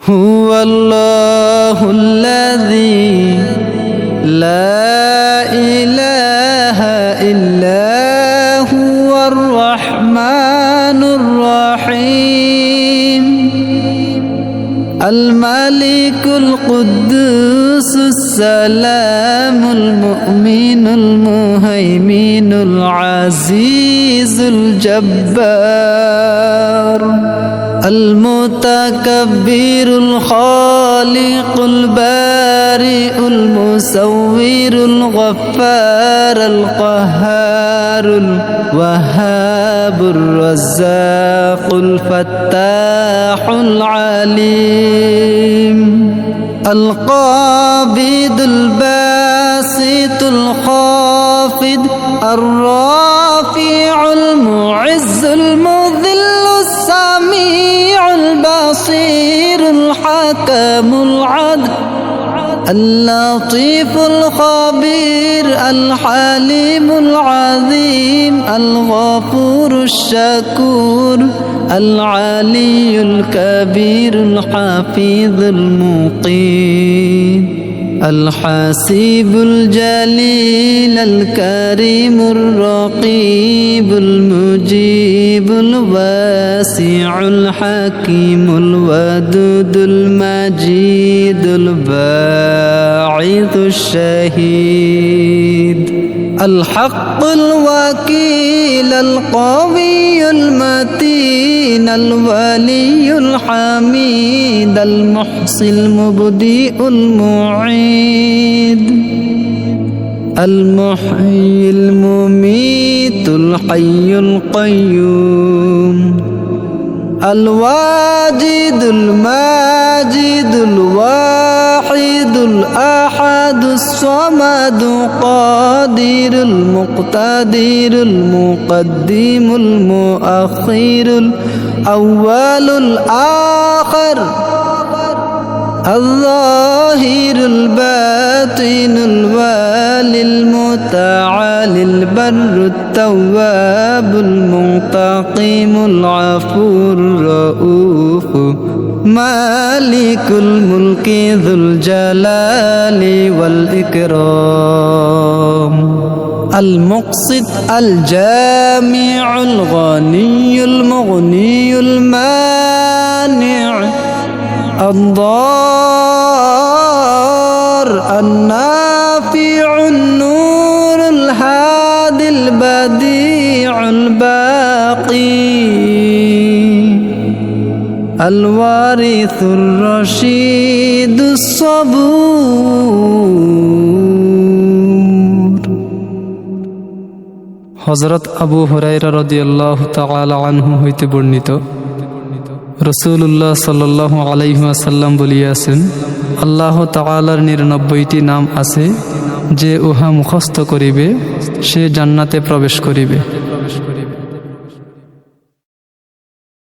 হুয়াল্লাহুল্লাযী লা ইলাহা ইল্লা হুয়ার রাহমানুর রাহিম আল মালিকুল কুদ্দুসুস সালামুল মুমিনুল মুহাইমিনুল আজিজুল জব্বার المتكبر الخالق البارئ المصور الغفار القهار الوهاب الرزاق الفتاح العليم القابض الباسط الخافض الرافع المعز المذل السميع البصير الحكم العدل اللطيف الخبير الحليم العظيم الغفور الشكور العلي الكبير الحفيظ المقيم الحسيب الجليل الكريم الرقيب المجيب الواسع الحكيم الودود المجيد الباعث الشهيد الحق الوكيل القوي المتين الولي الحميد المحصي المبدئ المعيد المحيي المميت الحي القيوم الواجد الماجد الواحد الأحد الصمد قادر المقتدر المقدم المؤخر الأول الآخر الظاهر الباطن الوالي المتعالي البر التواب المنتقم العفو الرؤوف مالك الملك ذو الجلال والإكرام المقسط الجامع الغني المغني المانع الضار النافع النور الهادي البديع الباقي الوارث الرشيد الصبور হযরত আবু হুরায়রা রাদিয়াল্লাহু তাআলা আনহু হইতে বর্ণিত রাসূলুল্লাহ সাল্লাল্লাহু আলাইহি ওয়াসাল্লাম বলিয়াছেন আল্লাহ তাআলার ৯৯টি নাম আছে যে উহা মুখস্থ করিবে সে জান্নাতে প্রবেশ করিবে।